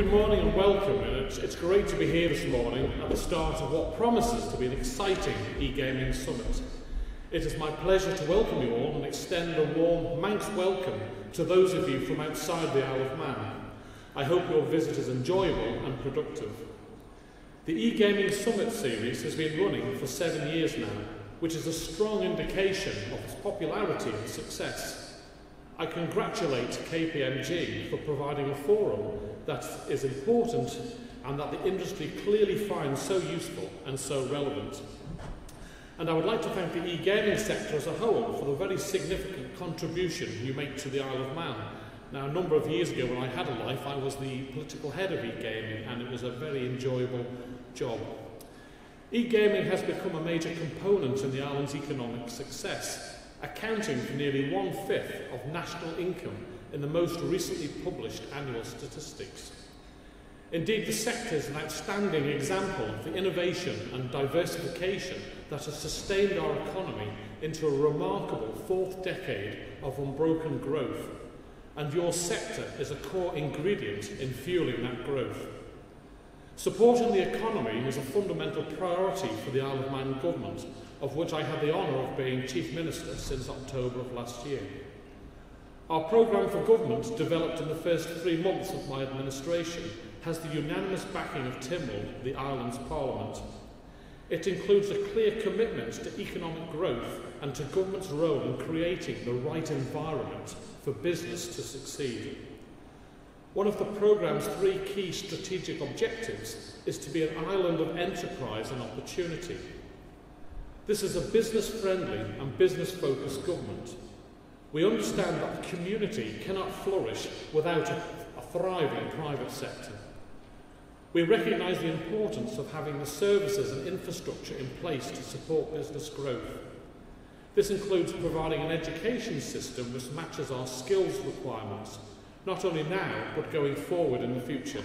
Good morning and welcome, and it's great to be here this morning at the start of what promises to be an exciting eGaming summit. It is my pleasure to welcome you all and extend a warm Manx welcome to those of you from outside the Isle of Man. I hope your visit is enjoyable and productive. The eGaming Summit series has been running for 7 years now, which is a strong indication of its popularity and success. I congratulate KPMG for providing a forum that is important and that the industry clearly finds so useful and so relevant. And I would like to thank the e-gaming sector as a whole for the very significant contribution you make to the Isle of Man. Now, a number of years ago when I had a life, I was the political head of e-gaming, and it was a very enjoyable job. E-gaming has become a major component in the island's economic success, accounting for nearly 1/5 of national income in the most recently published annual statistics. Indeed, the sector is an outstanding example of the innovation and diversification that has sustained our economy into a remarkable 4th decade of unbroken growth, and your sector is a core ingredient in fueling that growth. Supporting the economy is a fundamental priority for the Isle of Man government, of which I had the honour of being Chief Minister since October of last year. Our programme for government, developed in the first 3 months of my administration, has the unanimous backing of Tynwald, the island's parliament. It includes a clear commitment to economic growth and to government's role in creating the right environment for business to succeed. One of the programme's 3 key strategic objectives is to be an island of enterprise and opportunity. This is a business-friendly and business-focused government. We understand that the community cannot flourish without a thriving private sector. We recognise the importance of having the services and infrastructure in place to support business growth. This includes providing an education system which matches our skills requirements, not only now, but going forward in the future.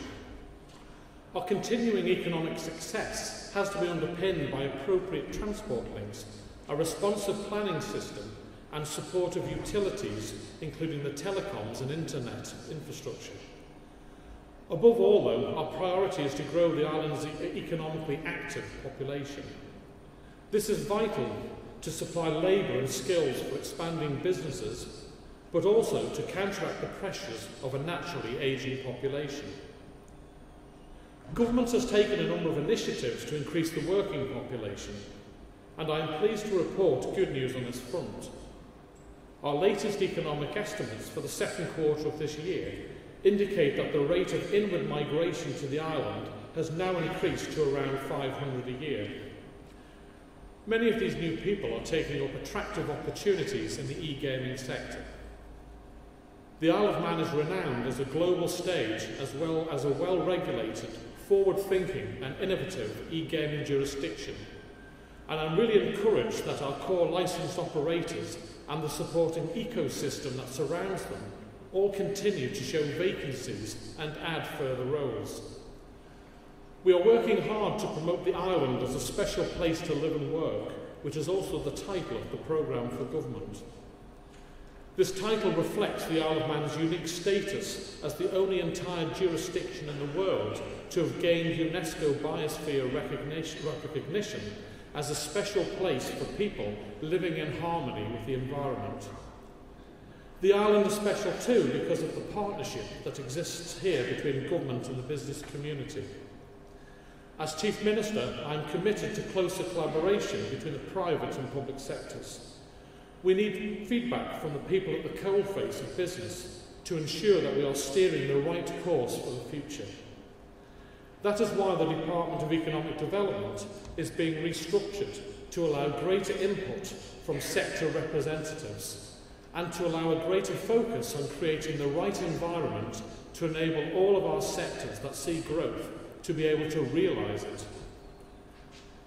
Our continuing economic success has to be underpinned by appropriate transport links, a responsive planning system, and support of utilities, including the telecoms and internet infrastructure. Above all, though, our priority is to grow the island's economically active population. This is vital to supply labour and skills for expanding businesses, but also to counteract the pressures of a naturally ageing population. Government has taken a number of initiatives to increase the working population, and I am pleased to report good news on this front. Our latest economic estimates for the 2nd quarter of this year indicate that the rate of inward migration to the island has now increased to around 500 a year. Many of these new people are taking up attractive opportunities in the e-gaming sector. The Isle of Man is renowned as a global stage as well as a well-regulated, forward-thinking and innovative e-gaming jurisdiction, and I'm really encouraged that our core licensed operators and the supporting ecosystem that surrounds them all continue to show vacancies and add further roles. We are working hard to promote the island as a special place to live and work, which is also the title of the programme for government. This title reflects the Isle of Man's unique status as the only entire jurisdiction in the world to have gained UNESCO Biosphere recognition as a special place for people living in harmony with the environment. The island is special too because of the partnership that exists here between government and the business community. As Chief Minister, I am committed to closer collaboration between the private and public sectors. We need feedback from the people at the coalface of business to ensure that we are steering the right course for the future. That is why the Department of Economic Development is being restructured to allow greater input from sector representatives and to allow a greater focus on creating the right environment to enable all of our sectors that see growth to be able to realise it.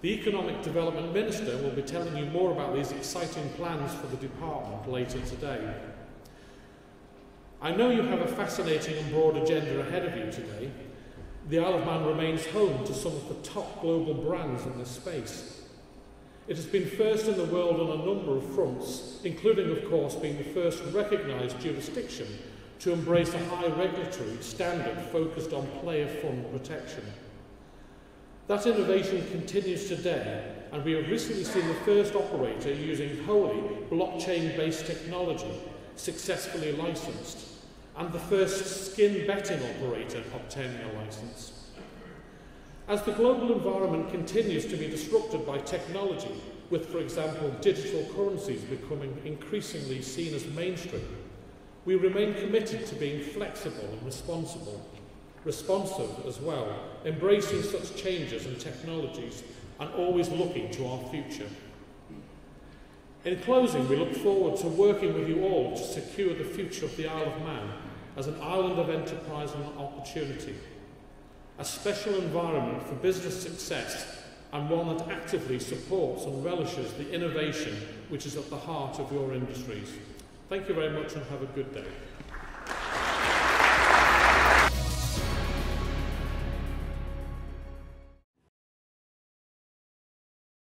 The Economic Development Minister will be telling you more about these exciting plans for the department later today. I know you have a fascinating and broad agenda ahead of you today. The Isle of Man remains home to some of the top global brands in this space. It has been first in the world on a number of fronts, including, of course, being the first recognised jurisdiction to embrace a high regulatory standard focused on player fund protection. That innovation continues today, and we have recently seen the first operator using wholly blockchain-based technology successfully licensed, and the first skin betting operator obtaining a license. As the global environment continues to be disrupted by technology, with, for example, digital currencies becoming increasingly seen as mainstream, we remain committed to being flexible and responsive as well, embracing such changes and technologies and always looking to our future. In closing, we look forward to working with you all to secure the future of the Isle of Man as an island of enterprise and opportunity, a special environment for business success and one that actively supports and relishes the innovation which is at the heart of your industries. Thank you very much and have a good day.